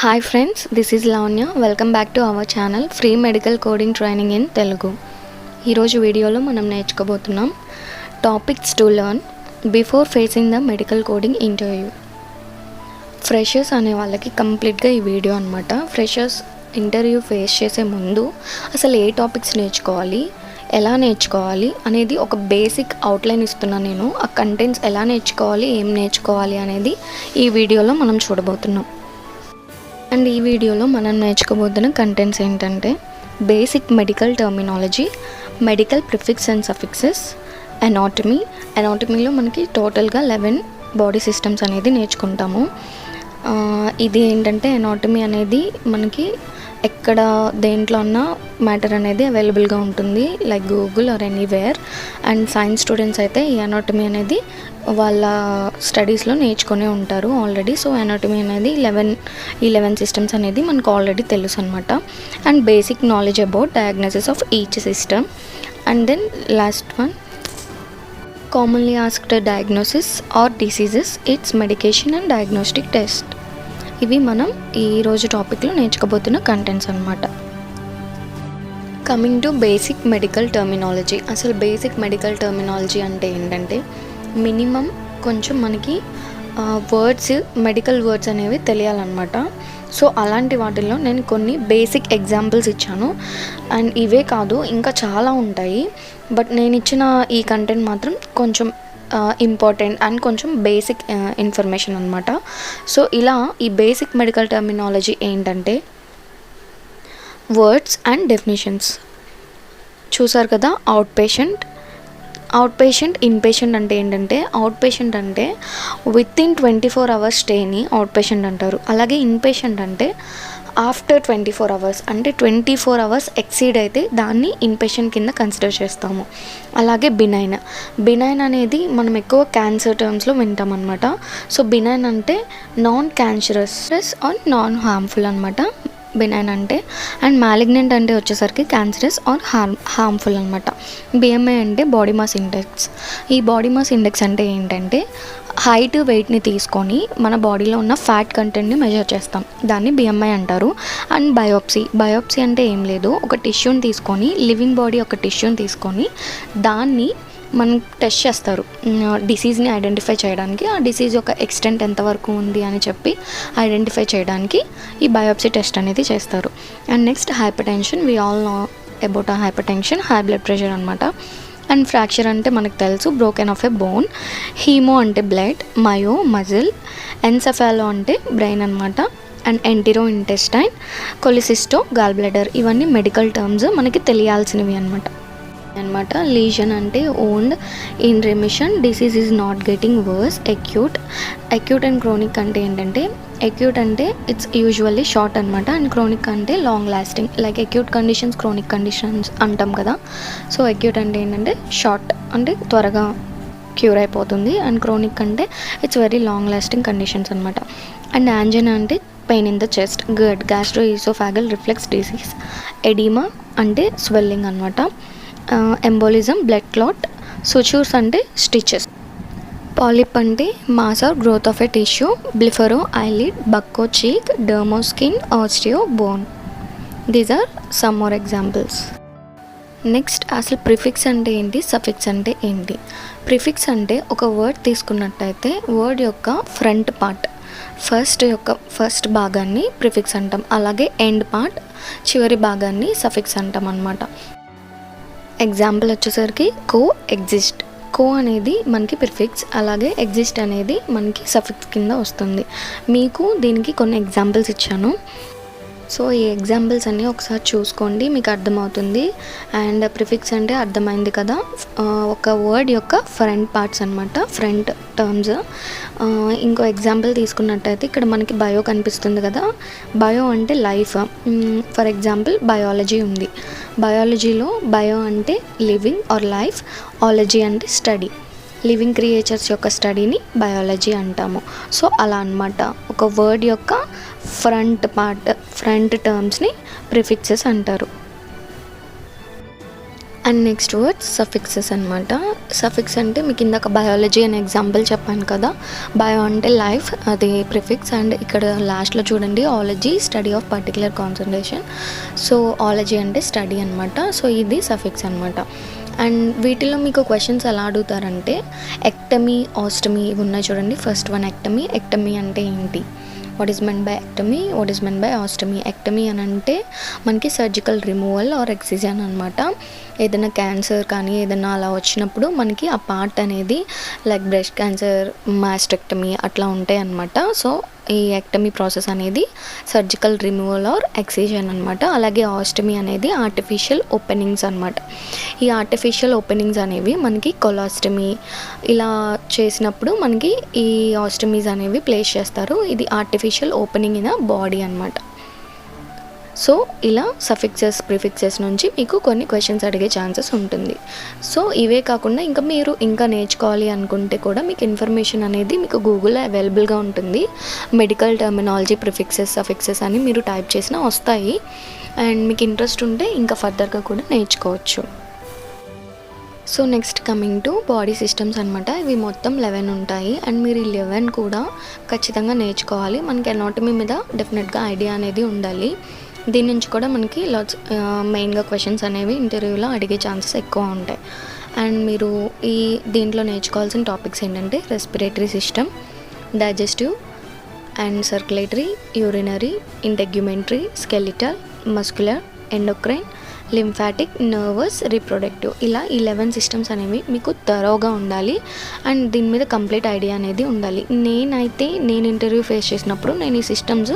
Hi friends, this is Lavanya. Welcome back to our channel free medical coding training in Telugu. ఈరోజు వీడియోలో మనం నేర్చుకోబోతున్నాం topics to learn before facing the medical coding interview. Freshers అనే వాళ్ళకి కంప్లీట్గా ఈ వీడియో అనమాట. ఫ్రెషర్స్ ఇంటర్వ్యూ ఫేస్ చేసే ముందు అసలు ఏ టాపిక్స్ నేర్చుకోవాలి, ఎలా నేర్చుకోవాలి అనేది ఒక బేసిక్ అవుట్లైన్ ఇస్తున్నాను నేను. ఆ కంటెంట్స్ ఎలా నేర్చుకోవాలి, ఏం నేర్చుకోవాలి అనేది ఈ వీడియోలో మనం చూడబోతున్నాం. అండ్ ఈ వీడియోలో మనం నేర్చుకోబోతున్న కంటెంట్స్ ఏంటంటే basic medical terminology, medical prefix and suffixes, ఎనాటమీలో మనకి టోటల్గా 11 బాడీ సిస్టమ్స్ అనేది నేర్చుకుంటాము. ఇది ఏంటంటే ఎనాటమీ అనేది మనకి ఎక్కడ దేంట్లో ఉన్న మ్యాటర్ అనేది అవైలబుల్గా ఉంటుంది, like Google or anywhere. And science students అయితే ఈ ఎనాటమీ అనేది వాళ్ళ స్టడీస్లో నేర్చుకునే ఉంటారు ఆల్రెడీ. సో ఎనాటమీ అనేది 11 సిస్టమ్స్ అనేది మనకు ఆల్రెడీ తెలుసు అనమాట. And basic knowledge about diagnosis of each system. And then last one, commonly asked diagnosis or diseases, it's medication and diagnostic test. ఇవి మనం ఈరోజు టాపిక్లో నేర్చుకోబోతున్న కంటెంట్స్ అనమాట. Coming to basic medical terminology. అసలు బేసిక్ మెడికల్ టర్మినాలజీ అంటే ఏంటంటే minimum కొంచెం మనకి మెడికల్ వర్డ్స్ అనేవి తెలియాలన్నమాట. సో అలాంటి వాటిల్లో నేను కొన్ని బేసిక్ ఎగ్జాంపుల్స్ ఇచ్చాను. అండ్ ఇవే కాదు, ఇంకా చాలా ఉంటాయి. బట్ నేను ఇచ్చిన ఈ కంటెంట్ మాత్రం కొంచెం ఇంపార్టెంట్ అండ్ కొంచెం బేసిక్ ఇన్ఫర్మేషన్ అనమాట. సో ఇలా ఈ బేసిక్ మెడికల్ టర్మినాలజీ ఏంటంటే వర్డ్స్ అండ్ డెఫినేషన్స్. చూసారు కదా, అవుట్ పేషెంట్, ఇన్ పేషెంట్ అంటే ఏంటంటే అవుట్ పేషెంట్ అంటే వితిన్ 24 hours స్టేని అవుట్ పేషెంట్ అంటారు. అలాగే ఇన్ పేషెంట్ అంటే ఆఫ్టర్ 24 hours, అంటే 24 hours ఎక్సీడ్ అయితే దాన్ని ఇన్పేషెంట్ కింద కన్సిడర్ చేస్తాము. అలాగే బినైన్ అనేది మనం ఎక్కువ క్యాన్సర్ టర్మ్స్లో వింటాం అనమాట. సో బినైన్ అంటే non cancerous or non harmful అనమాట బినైన్ అంటే. అండ్ మ్యాలిగ్నెంట్ అంటే వచ్చేసరికి క్యాన్సరస్ ఆర్ హార్మ్ఫుల్ అనమాట. బిఎంఐ అంటే బాడీ మాస్ ఇండెక్స్. ఈ బాడీ మాస్ ఇండెక్స్ అంటే ఏంటంటే హైట్, వెయిట్ని తీసుకొని మన బాడీలో ఉన్న ఫ్యాట్ కంటెంట్ని మెజర్ చేస్తాం, దాన్ని బిఎంఐ అంటారు. అండ్ బయోప్సీ అంటే ఏం లేదు, ఒక టిష్యూని తీసుకొని, లివింగ్ బాడీ ఒక టిష్యూని తీసుకొని దాన్ని మనం టెస్ట్ చేస్తారు డిసీజ్ని ఐడెంటిఫై చేయడానికి. ఆ డిసీజ్ యొక్క ఎక్స్టెంట్ ఎంతవరకు ఉంది అని చెప్పి ఐడెంటిఫై చేయడానికి ఈ బయోప్సీ టెస్ట్ అనేది చేస్తారు. And next hypertension. We all know about hypertension, high blood pressure అనమాట. అండ్ ఫ్రాక్చర్ అంటే మనకు తెలుసు, broken of a bone. Hemo అంటే బ్లడ్, మయో మజిల్, ఎన్సెఫాలో అంటే బ్రెయిన్ అనమాట. And entero intestine, cholecysto gall bladder. ఇవన్నీ medical terms మనకి తెలియాల్సినవి అనమాట. లీజన్ అంటే wound, in remission, disease is not getting worse. Acute and chronic అంటే ఏంటంటే అక్యూట్ అంటే ఇట్స్ యూజువల్లీ షార్ట్ అనమాట. అండ్ క్రోనిక్ అంటే long lasting. Like acute conditions, chronic conditions అంటాం కదా. సో అక్యూట్ అంటే ఏంటంటే షార్ట్, అంటే త్వరగా క్యూర్ అయిపోతుంది. అండ్ క్రోనిక్ అంటే it's very long lasting conditions అనమాట. అండ్ యాంజినా అంటే pain in the chest. Gastroesophageal reflex disease. Oedema అంటే స్వెల్లింగ్ అనమాట. Embolism, blood clot. సుచూర్స్ అంటే స్టిచెస్. పాలిప్ అంటే mass or growth of a tissue. Blepharo eyelid, bucco cheek, dermo skin, osteo bone. These are some more examples. Next, అసలు prefix అంటే ఏంటి, suffix అంటే ఏంటి? Prefix అంటే ఒక వర్డ్ తీసుకున్నట్టయితే వర్డ్ యొక్క ఫ్రంట్ పార్ట్, ఫస్ట్ భాగాన్ని ప్రిఫిక్స్ అంటాం. అలాగే ఎండ్ పార్ట్, చివరి భాగాన్ని సఫిక్స్ అంటాం అన్నమాట. ఎగ్జాంపుల్ వచ్చేసరికి ఎగ్జిస్ట్. అనేది మనకి ప్రిఫిక్స్, అలాగే ఎగ్జిస్ట్ అనేది మనకి సఫిక్స్ కింద వస్తుంది. మీకు దీనికి కొన్ని ఎగ్జాంపుల్స్ ఇచ్చాను. సో ఈ ఎగ్జాంపుల్స్ అన్నీ ఒకసారి చూసుకోండి, మీకు అర్థమవుతుంది. అండ్ ప్రిఫిక్స్ అంటే అర్థమైంది కదా, ఒక వర్డ్ యొక్క ఫ్రంట్ పార్ట్స్ అనమాట, ఫ్రంట్ టర్మ్స్. ఇంకో ఎగ్జాంపుల్ తీసుకున్నట్టయితే ఇక్కడ మనకి బయో కనిపిస్తుంది కదా. బయో అంటే లైఫ్. ఫర్ ఎగ్జాంపుల్ బయాలజీ ఉంది. బయాలజీలో బయో అంటే లివింగ్ ఆర్ లైఫ్, ఆలజీ అంటే స్టడీ. లివింగ్ క్రియేచర్స్ యొక్క స్టడీని బయాలజీ అంటాము. సో అలా అన్నమాట, ఒక వర్డ్ యొక్క ఫ్రంట్ టర్మ్స్ని ప్రిఫిక్సెస్ అంటారు. అండ్ నెక్స్ట్ వర్డ్స్ సఫిక్సెస్ అనమాట. సఫిక్స్ అంటే మీకు ఇందాక బయాలజీ అనే ఎగ్జాంపుల్ చెప్పాను కదా, బయో అంటే లైఫ్, అది ప్రిఫిక్స్. అండ్ ఇక్కడ లాస్ట్లో చూడండి ology, study of particular concentration. So ology అంటే స్టడీ అనమాట. సో ఇది సఫిక్స్ అనమాట. అండ్ వీటిలో మీకు క్వశ్చన్స్ ఎలా అడుగుతారంటే ఎక్టమీ, ఆస్టమీ ఇవి ఉన్నాయి చూడండి. First one ectomy. ఎక్టమీ అంటే ఏంటి, what is meant by ectomy, what is meant by ostomy. Ectomy అని అంటే మనకి సర్జికల్ రిమూవల్ ఆర్ ఎక్సిజన్ అనమాట. ఏదైనా క్యాన్సర్ కానీ ఏదైనా అలా వచ్చినప్పుడు మనకి ఆ పార్ట్ అనేది లైక్ బ్రెస్ట్ క్యాన్సర్, మాస్టెక్టమీ అట్లా ఉంటాయి అన్నమాట. సో ఈ ఎక్టమీ ప్రాసెస్ అనేది సర్జికల్ రిమూవల్ ఆర్ ఎక్సిజన్ అనమాట. అలాగే ఆస్టమీ అనేది ఆర్టిఫిషియల్ ఓపెనింగ్స్ అనమాట. ఈ ఆర్టిఫిషియల్ ఓపెనింగ్స్ అనేవి మనకి కొలాస్టమీ ఇలా చేసినప్పుడు మనకి ఈ ఆస్టమీస్ అనేవి ప్లేస్ చేస్తారు. ఇది artificial opening in a body అనమాట. సో ఇలా సఫిక్సెస్, ప్రిఫిక్సెస్ నుంచి మీకు కొన్ని క్వశ్చన్స్ అడిగే ఛాన్సెస్ ఉంటుంది. సో ఇవే కాకుండా మీరు ఇంకా నేర్చుకోవాలి అనుకుంటే కూడా మీకు ఇన్ఫర్మేషన్ అనేది మీకు గూగుల్లో అవైలబుల్గా ఉంటుంది. మెడికల్ టర్మినాలజీ, ప్రిఫిక్సెస్, సఫిక్సెస్ అని మీరు టైప్ చేసినా వస్తాయి. అండ్ మీకు ఇంట్రెస్ట్ ఉంటే ఇంకా ఫర్దర్గా కూడా నేర్చుకోవచ్చు. So next coming to body systems అనమాట. ఇవి మొత్తం 11 ఉంటాయి. అండ్ మీరు ఈ 11 కూడా ఖచ్చితంగా నేర్చుకోవాలి. మనకి అనాటమీ మీద డెఫినెట్గా ఐడియా అనేది ఉండాలి. దీని నుంచి కూడా మనకి మెయిన్గా క్వశ్చన్స్ అనేవి ఇంటర్వ్యూలో అడిగే ఛాన్సెస్ ఎక్కువ ఉంటాయి. అండ్ మీరు దీంట్లో నేర్చుకోవాల్సిన టాపిక్స్ ఏంటంటే respiratory system, digestive and circulatory, urinary, integumentary, skeletal, muscular, endocrine, lymphatic, nervous, reproductive. ఇలా 11 సిస్టమ్స్ అనేవి మీకు థరోగా ఉండాలి. అండ్ దీని మీద కంప్లీట్ ఐడియా అనేది ఉండాలి. నేను ఇంటర్వ్యూ ఫేస్ చేసినప్పుడు నేను ఈ సిస్టమ్స్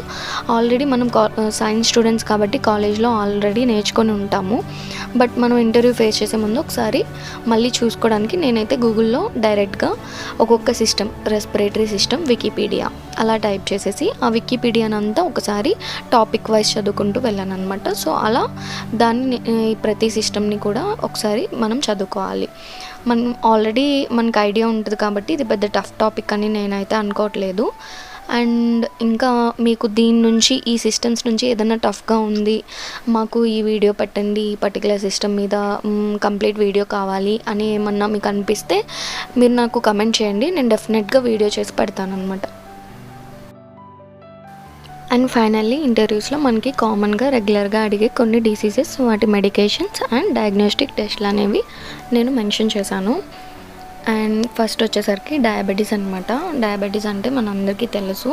ఆల్రెడీ మనం సైన్స్ స్టూడెంట్స్ కాబట్టి కాలేజ్లో ఆల్రెడీ నేర్చుకొని ఉంటాము. బట్ మనం ఇంటర్వ్యూ ఫేస్ చేసే ముందు ఒకసారి మళ్ళీ చూసుకోవడానికి నేనైతే గూగుల్లో డైరెక్ట్గా ఒక్కొక్క సిస్టమ్, రెస్పిరేటరీ సిస్టమ్ వికీపీడియా అలా టైప్ చేసేసి ఆ వికీపీడియానంతా ఒకసారి టాపిక్ వైజ్ చదువుకుంటూ వెళ్ళాను అనమాట. సో అలా దాన్ని ప్రతి సిస్టమ్ని కూడా ఒకసారి మనం చదువుకోవాలి. మనకు ఐడియా ఉంటుంది కాబట్టి ఇది పెద్ద టఫ్ టాపిక్ అని నేనైతే అనుకోవట్లేదు. అండ్ ఇంకా మీకు దీని నుంచి, ఈ సిస్టమ్స్ నుంచి ఏదైనా టఫ్గా ఉంది, మాకు ఈ వీడియో పెట్టండి, ఈ పర్టికులర్ సిస్టమ్ మీద కంప్లీట్ వీడియో కావాలి అని ఏమన్నా మీకు అనిపిస్తే మీరు నాకు కమెంట్ చేయండి. నేను డెఫినెట్గా వీడియో చేసి పెడతాను అనమాట. అండ్ ఫైనల్లీ ఇంటర్వ్యూస్లో మనకి కామన్గా రెగ్యులర్గా అడిగే కొన్ని డిసీజెస్, వాటి మెడికేషన్స్ అండ్ డయాగ్నోస్టిక్ టెస్ట్లు అనేవి నేను మెన్షన్ చేశాను. అండ్ ఫస్ట్ వచ్చేసరికి డయాబెటీస్ అనమాట. డయాబెటీస్ అంటే మనందరికీ తెలుసు,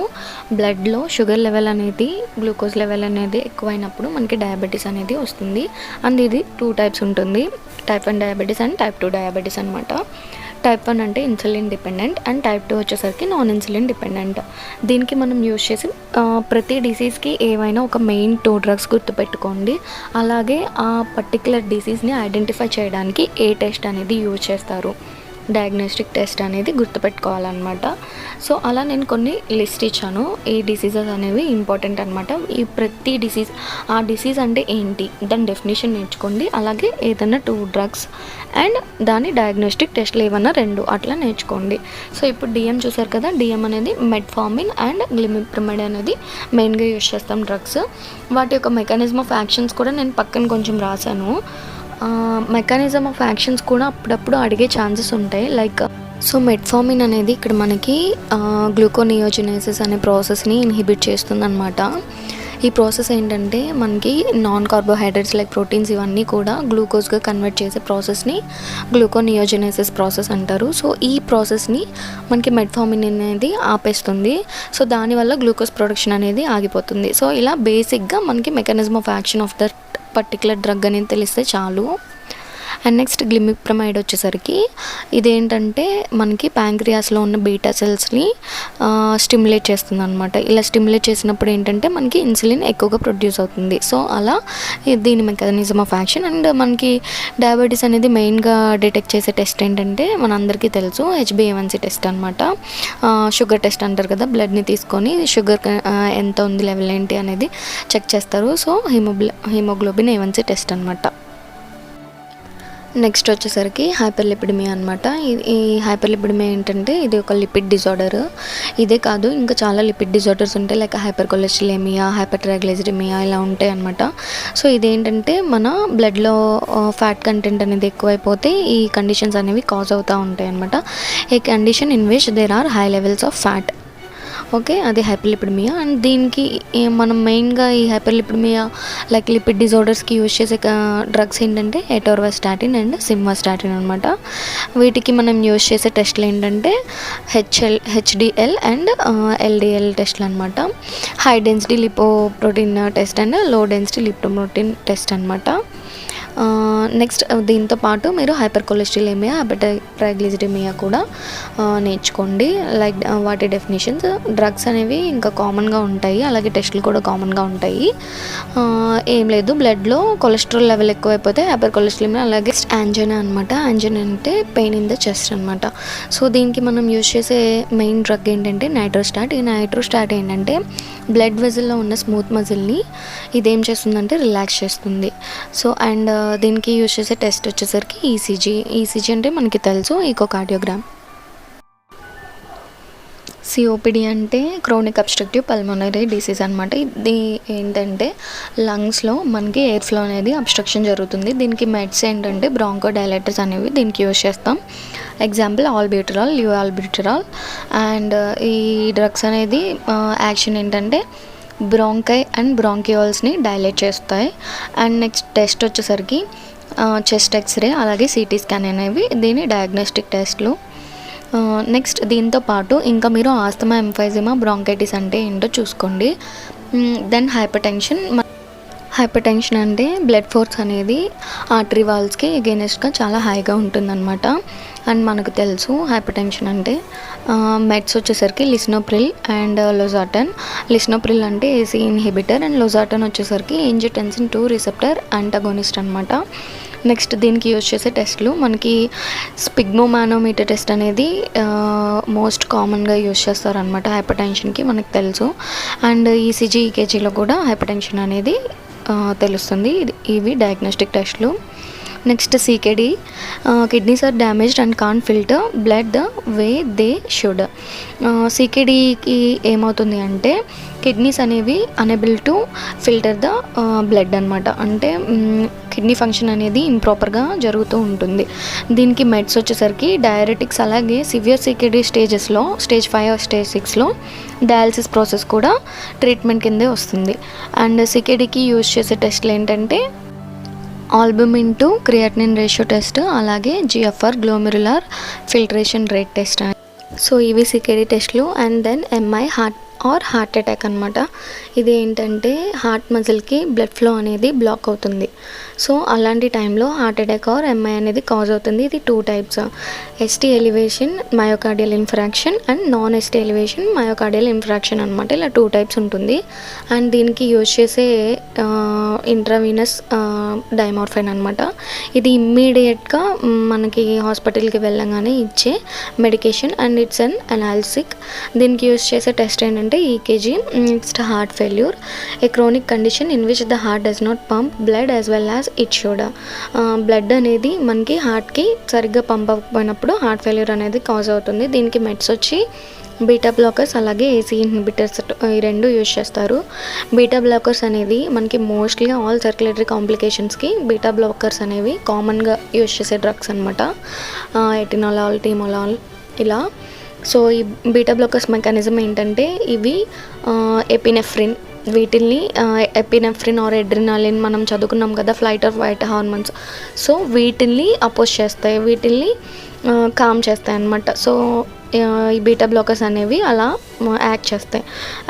బ్లడ్లో షుగర్ లెవెల్ అనేది, గ్లూకోజ్ లెవెల్ అనేది ఎక్కువైనప్పుడు మనకి డయాబెటీస్ అనేది వస్తుంది. అండ్ ఇది 2 టైప్స్ ఉంటుంది, type 1 diabetes and type 2 diabetes అనమాట. టైప్ 1 అంటే ఇన్సులిన్ డిపెండెంట్ అండ్ టైప్ 2 వచ్చేసరికి నాన్ ఇన్సులిన్ డిపెండెంట్. దీనికి మనం యూజ్ చేసి ప్రతి డిసీజ్కి ఏవైనా ఒక మెయిన్ 2 డ్రగ్స్ గుర్తుపెట్టుకోండి. అలాగే ఆ పర్టికులర్ డిసీజ్ని ఐడెంటిఫై చేయడానికి ఏ టెస్ట్ అనేది యూజ్ చేస్తారు, డయాగ్నోస్టిక్ టెస్ట్ అనేది గుర్తుపెట్టుకోవాలన్నమాట. సో అలా నేను కొన్ని లిస్ట్ ఇచ్చాను. ఈ డిసీజెస్ అనేవి ఇంపార్టెంట్ అనమాట. ఈ ప్రతి డిసీజ్, ఆ డిసీజ్ అంటే ఏంటి దాని డెఫినేషన్ నేర్చుకోండి. అలాగే ఏదైనా 2 డ్రగ్స్ అండ్ దాని డయాగ్నోస్టిక్ టెస్ట్లు ఏమన్నా 2 అట్లా నేర్చుకోండి. సో ఇప్పుడు డిఎం చూసారు కదా, డిఎం అనేది మెట్ఫార్మిన్ అండ్ గ్లిమిప్రమైడ్ అనేది మెయిన్గా యూజ్ చేస్తాం డ్రగ్స్. వాటి యొక్క మెకానిజం ఆఫ్ యాక్షన్స్ కూడా నేను పక్కన కొంచెం రాశాను. మెకానిజం ఆఫ్ యాక్షన్స్ కూడా అప్పుడప్పుడు అడిగే ఛాన్సెస్ ఉంటాయి. లైక్ సో మెట్ఫార్మిన్ అనేది ఇక్కడ మనకి గ్లూకోనియోజెనేసిస్ అనే ప్రాసెస్ని ఇన్హిబిట్ చేస్తుందన్నమాట. ఈ ప్రాసెస్ ఏంటంటే మనకి నాన్ కార్బోహైడ్రేట్స్ లైక్ ప్రోటీన్స్ ఇవన్నీ కూడా గ్లూకోజ్గా కన్వర్ట్ చేసే ప్రాసెస్ని గ్లూకోనియోజెనేసిస్ ప్రాసెస్ అంటారు. సో ఈ ప్రాసెస్ని మనకి మెట్ఫార్మిన్ అనేది ఆపేస్తుంది. సో దానివల్ల గ్లూకోజ్ ప్రొడక్షన్ అనేది ఆగిపోతుంది. సో ఇలా బేసిక్గా మనకి mechanism of action of that particular drug అనేది తెలిస్తే చాలు. అండ్ నెక్స్ట్ గ్లిమిప్రమైడ్ వచ్చేసరికి ఇదేంటంటే మనకి ప్యాంక్రియాస్లో ఉన్న బీటా సెల్స్ని స్టిమ్యులేట్ చేస్తుంది అనమాట. ఇలా స్టిమ్యులేట్ చేసినప్పుడు ఏంటంటే మనకి ఇన్సులిన్ ఎక్కువగా ప్రొడ్యూస్ అవుతుంది. సో అలా దీని మెకానిజం ఆఫ్ యాక్షన్. అండ్ మనకి డయాబెటీస్ అనేది మెయిన్గా డిటెక్ట్ చేసే టెస్ట్ ఏంటంటే మనందరికీ తెలుసు HbA1c టెస్ట్ అనమాట. షుగర్ టెస్ట్ అంటారు కదా, బ్లడ్ని తీసుకొని షుగర్ ఎంత ఉంది, లెవెల్ ఏంటి అనేది చెక్ చేస్తారు. సో హిమోగ్లోబిన్ A1c టెస్ట్ అనమాట. నెక్స్ట్ వచ్చేసరికి హైపర్లిపిడమియా అనమాట. ఈ హైపర్లిపిడమియా ఏంటంటే ఇది ఒక లిపిడ్ డిజార్డర్. ఇదే కాదు ఇంకా చాలా లిపిడ్ డిజార్డర్స్ ఉంటాయి, లైక్ హైపర్ కొలెస్ట్రాలేమియా, హైపర్ ట్రైగ్లిజరిమియా ఇలా ఉంటాయి అనమాట. సో ఇదేంటంటే మన బ్లడ్లో ఫ్యాట్ కంటెంట్ అనేది ఎక్కువైపోతే ఈ కండిషన్స్ అనేవి కాజ్ అవుతూ ఉంటాయి అనమాట. A condition in which there are high levels of fat. Okay, అది హైపర్లిపిడమియా. అండ్ దీనికి మనం మెయిన్గా ఈ హైపర్లిపిడమియా లైక్ లిపిడ్ డిజార్డర్స్కి యూజ్ చేసే డ్రగ్స్ ఏంటంటే ఎటోర్వాస్టాటిన్ అండ్ సిమ్వాస్టాటిన్ అనమాట. వీటికి మనం యూజ్ చేసే టెస్ట్లు ఏంటంటే హెచ్డిఎల్ అండ్ ఎల్డిఎల్ టెస్ట్లు అనమాట. High density lipoprotein test and low density lipoprotein test అనమాట. నెక్స్ట్ దీంతో పాటు మీరు హైపర్ కొలెస్ట్రాలేమియా, హైపర్ ట్రైగ్లిజరిమియా కూడా నేర్చుకోండి. లైక్ వాటి డెఫినేషన్స్. డ్రగ్స్ అనేవి ఇంకా కామన్గా ఉంటాయి, అలాగే టెస్టులు కూడా కామన్గా ఉంటాయి. ఏం లేదు, బ్లడ్లో కొలెస్ట్రాల్ లెవెల్ ఎక్కువైపోతే హైపర్ కొలెస్ట్రాలేమియా, అలాగే యాంజైనా అనమాట. యాంజైనా అంటే పెయిన్ ఇన్ ద చెస్ట్ అనమాట. సో దీనికి మనం యూజ్ చేసే మెయిన్ డ్రగ్ ఏంటంటే నైట్రోస్టాట్. ఈ నైట్రోస్టాట్ ఏంటంటే బ్లడ్ వెజల్లో ఉన్న స్మూత్ మజిల్ని ఇదేం చేస్తుందంటే రిలాక్స్ చేస్తుంది. సో అండ్ దీనికి యూజ్ చేసే టెస్ట్ వచ్చేసరికి ఈసీజీ అంటే మనకి తెలుసు, ఈకోకార్డియోగ్రామ్. సిఓపిడి అంటే క్రోనిక్ అబ్స్ట్రక్టివ్ పల్మోనరీ డిసీజ్ అనమాట. ఇది ఏంటంటే లంగ్స్లో మనకి ఎయిర్ ఫ్లో అనేది అబ్స్ట్రక్షన్ జరుగుతుంది. దీనికి మెడ్స్ ఏంటంటే బ్రాంకో డైలేటర్స్ అనేవి దీనికి యూజ్ చేస్తాం. ఎగ్జాంపుల్ ఆల్బిట్రాల్, ఆల్బిట్రాల్. అండ్ ఈ డ్రగ్స్ అనేది యాక్షన్ ఏంటంటే బ్రాంకై అండ్ బ్రాంకియోల్స్ని డైలేట్ చేస్తాయి. అండ్ నెక్స్ట్ టెస్ట్ వచ్చేసరికి చెస్ట్ ఎక్స్రే, అలాగే సిటీ స్కాన్ అనేవి దీని డయాగ్నోస్టిక్ టెస్ట్లు. నెక్స్ట్ దీంతో పాటు ఇంకా మీరు ఆస్తమా, ఎంఫైజిమా, బ్రాంకైటిస్ అంటే ఏంటో చూసుకోండి. దెన్ హైపర్ టెన్షన్ అంటే బ్లడ్ ఫోర్స్ అనేది ఆర్టరీ వాల్స్కి ఎగెనెస్ట్గా చాలా హైగా ఉంటుందన్నమాట. అండ్ మనకు తెలుసు హైపర్ టెన్షన్ అంటే మెడ్స్ వచ్చేసరికి లిస్నోప్రిల్ అండ్ లోజాటన్. లిస్నోప్రిల్ అంటే ఏసీ ఇన్హిబిటర్ అండ్ లోజాటన్ వచ్చేసరికి ఏంజియోటెన్సిన్ 2 రిసెప్టర్ యాంటాగోనిస్ట్ అనమాట. నెక్స్ట్ దీనికి యూజ్ చేసే టెస్ట్లు మనకి స్పిగ్మోమానోమీటర్ టెస్ట్ అనేది మోస్ట్ కామన్గా యూజ్ చేస్తారనమాట హైపర్ టెన్షన్కి, మనకు తెలుసు. అండ్ ఈసీజీ, ఈకేజీలో కూడా హైపర్ టెన్షన్ అనేది తెలుస్తుంది. ఇవి డయాగ్నోస్టిక్ టెస్ట్లు. Next CKD, kidneys are damaged and can't filter blood the way they should. సీకేడీకి ఏమవుతుంది అంటే కిడ్నీస్ అనేవి unable to filter the blood అనమాట. అంటే కిడ్నీ ఫంక్షన్ అనేది ఇంప్రాపర్గా జరుగుతూ ఉంటుంది. దీనికి మెడ్స్ వచ్చేసరికి డయారెటిక్స్, అలాగే సివియర్ సీకేడీ స్టేజెస్లో స్టేజ్ 5 స్టేజ్ 6లో డయాలసిస్ ప్రాసెస్ కూడా ట్రీట్మెంట్ కిందే వస్తుంది. అండ్ సీకేడీకి యూజ్ చేసే టెస్ట్లు ఏంటంటే albumin to creatinine ratio test, అలాగే GFR glomerular filtration rate test. So ఇవి సీకేడీ టెస్ట్లు. And then MI heart attack అనమాట. ఇది ఏంటంటే హార్ట్ మజిల్కి బ్లడ్ ఫ్లో అనేది బ్లాక్ అవుతుంది. సో అలాంటి time heart attack or MI అనేది కాజ్ అవుతుంది. ఇది 2 types, ST elevation myocardial infarction and non ST elevation myocardial infarction అనమాట. ఇలా 2 టైప్స్ ఉంటుంది. అండ్ దీనికి యూజ్ చేసే ఇంట్రావీనస్ డైమార్ఫైన్ అనమాట. ఇది ఇమ్మీడియట్గా మనకి హాస్పిటల్కి వెళ్ళగానే ఇచ్చే medication and it's an analgesic. దీనికి యూజ్ చేసే టెస్ట్ ఏంటంటే ECG. Next heart failure, a chronic condition in which the heart does not pump blood as well as it should. Blood అనేది మనకి హార్ట్కి సరిగ్గా పంప్ అవ్వకపోయినప్పుడు హార్ట్ ఫెయిల్యూర్ అనేది cause అవుతుంది. దీనికి మెడ్స్ వచ్చి బీటా బ్లాకర్స్, అలాగే ఏసీ ఇన్హిబిటర్స్, ఈ 2 యూజ్ చేస్తారు. బీటా బ్లాకర్స్ అనేది మనకి మోస్ట్లీ ఆల్ సర్క్యులేటరీ కాంప్లికేషన్స్కి బీటా బ్లాకర్స్ అనేవి కామన్గా యూజ్ చేసే డ్రగ్స్ అనమాట. ఎటినోలాల్, టీమోలాల్ ఇలా. సో ఈ బీటా బ్లాకర్స్ మెకానిజం ఏంటంటే ఇవి ఎపినెఫ్రిన్, వీటిల్ని ఎపినెఫ్రిన్ ఆర్ ఎడ్రినాలిన్ మనం చదువుకున్నాం కదా, flight are fight hormones. So వీటిల్ని అపోజ్ చేస్తాయి, వీటిల్ని కామ్ చేస్తాయి అన్నమాట. సో ఈ బీటా బ్లాకర్స్ అనేవి అలా యాక్ట్ చేస్తాయి.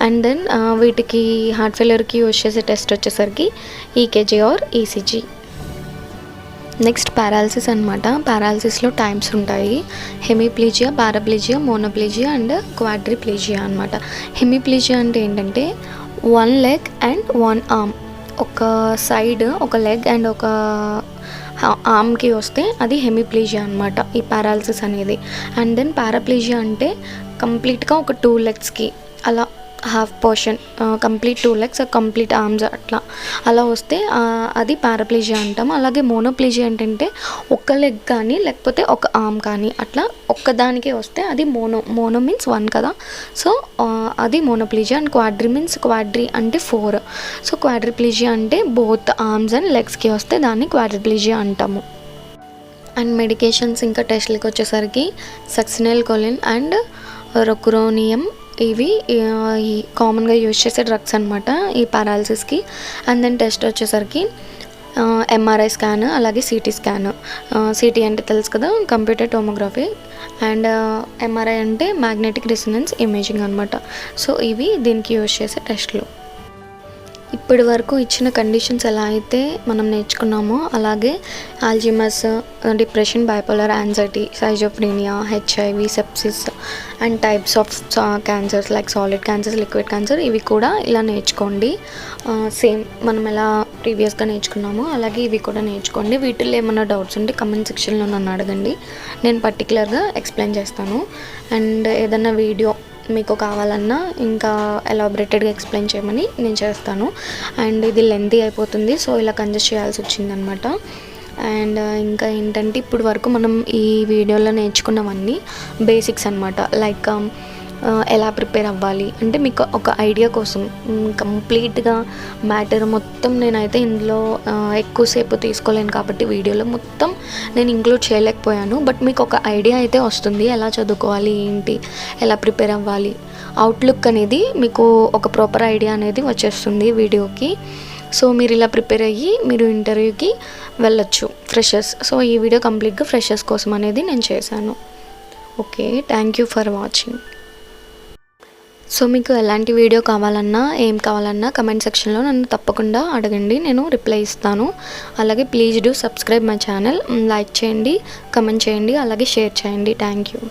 అండ్ దెన్ వీటికి హార్ట్ ఫెయిల్యూర్కి యూజ్ చేసే టెస్ట్ వచ్చేసరికి EKG or ECG. Next paralysis అనమాట. పారాలసిస్లో టైప్స్ ఉంటాయి, hemiplegia, paraplegia, monoplegia and quadriplegia అనమాట. హెమిప్లీజియా అంటే ఏంటంటే 1 లెగ్ అండ్ 1 ఆర్మ్, ఒక సైడ్ ఒక లెగ్ అండ్ ఒక ఆర్మ్కి వస్తే అది హెమిప్లీజియా అనమాట, ఈ పారాలసిస్ అనేది. అండ్ దెన్ పారాప్లీజియా అంటే కంప్లీట్గా ఒక 2 లెగ్స్కి అలా half portion, complete 2 legs, complete arms అలా వస్తే అది పారాప్లీజియా అంటాం. అలాగే మోనోప్లీజియా ఏంటంటే ఒక లెగ్ కానీ లేకపోతే ఒక ఆర్మ్ కానీ అట్లా ఒక్కదానికే వస్తే అది మోనో మీన్స్ 1 కదా. సో అది మోనోప్లీజియా. అండ్ క్వాడ్రీ మీన్స్ క్వాడ్రీ అంటే 4. సో క్వాడ్రిప్లీజియా అంటే బోత్ ఆర్మ్స్ అండ్ లెగ్స్కి వస్తే దాన్ని క్వాడ్రిప్లీజియా అంటాము. అండ్ మెడికేషన్స్ ఇంకా టెస్ట్లకి వచ్చేసరికి సక్సినెల్కోలిన్ అండ్ రొకురోనియం ఇవి కామన్గా యూజ్ చేసే డ్రగ్స్ అనమాట ఈ పారాలసిస్కి. అండ్ దెన్ టెస్ట్ వచ్చేసరికి ఎంఆర్ఐ స్కాన్, అలాగే సిటీ స్కాన్. సిటీ అంటే తెలుసు కదా, కంప్యూటర్ టోమోగ్రఫీ. అండ్ ఎంఆర్ఐ అంటే మ్యాగ్నెటిక్ రెసొనెన్స్ ఇమేజింగ్ అనమాట. సో ఇవి దీనికి యూజ్ చేసే టెస్ట్లు. ఇప్పటి వరకు ఇచ్చిన కండిషన్స్ ఎలా అయితే మనం నేర్చుకున్నామో అలాగే Alzheimer's, depression, bipolar, anxiety, schizophrenia, HIV, sepsis and types of cancers like solid cancers, liquid cancer ఇవి కూడా ఇలా నేర్చుకోండి. సేమ్ మనం ఎలా ప్రీవియస్గా నేర్చుకున్నామో అలాగే ఇవి కూడా నేర్చుకోండి. వీటిల్లో ఏమైనా డౌట్స్ ఉంటే కమెంట్ సెక్షన్లో నన్ను అడగండి, నేను పర్టికులర్గా ఎక్స్ప్లెయిన్ చేస్తాను. అండ్ ఏదన్నా వీడియో మీకు కావాలన్నా ఇంకా ఎలాబరేటెడ్గా ఎక్స్ప్లెయిన్ చేయమని నేను చేస్తాను. అండ్ ఇది లెంతీ అయిపోతుంది, సో ఇలా కన్జెస్ట్ చేయాల్సి వచ్చిందనమాట. అండ్ ఇంకా ఏంటంటే ఇప్పుడు వరకు మనం ఈ వీడియోలో నేర్చుకున్నవన్నీ బేసిక్స్ అనమాట. లైక్ ఎలా ప్రిపేర్ అవ్వాలి అంటే మీకు ఒక ఐడియా కోసం కంప్లీట్గా మ్యాటర్ మొత్తం నేనైతే ఇందులో ఎక్కువసేపు తీసుకోలేను కాబట్టి వీడియోలో మొత్తం నేను ఇంక్లూడ్ చేయలేకపోయాను. బట్ మీకు ఒక ఐడియా అయితే వస్తుంది, ఎలా చదువుకోవాలి, ఏంటి, ఎలా ప్రిపేర్ అవ్వాలి, అవుట్లుక్ అనేది మీకు ఒక ప్రాపర్ ఐడియా అనేది వచ్చేస్తుంది వీడియోకి. సో మీరు ఇలా ప్రిపేర్ అయ్యి మీరు ఇంటర్వ్యూకి వెళ్ళొచ్చు ఫ్రెషర్స్. సో ఈ వీడియో కంప్లీట్గా ఫ్రెషర్స్ కోసం అనేది నేను చేశాను. Okay, thank you for watching. So మీకు ఎలాంటి వీడియో కావాలన్నా ఏం కావాలన్నా కమెంట్ సెక్షన్లో నన్ను తప్పకుండా అడగండి, నేను రిప్లై ఇస్తాను. అలాగే please do subscribe my channel, like చేయండి, కమెంట్ చేయండి, అలాగే షేర్ చేయండి. Thank you.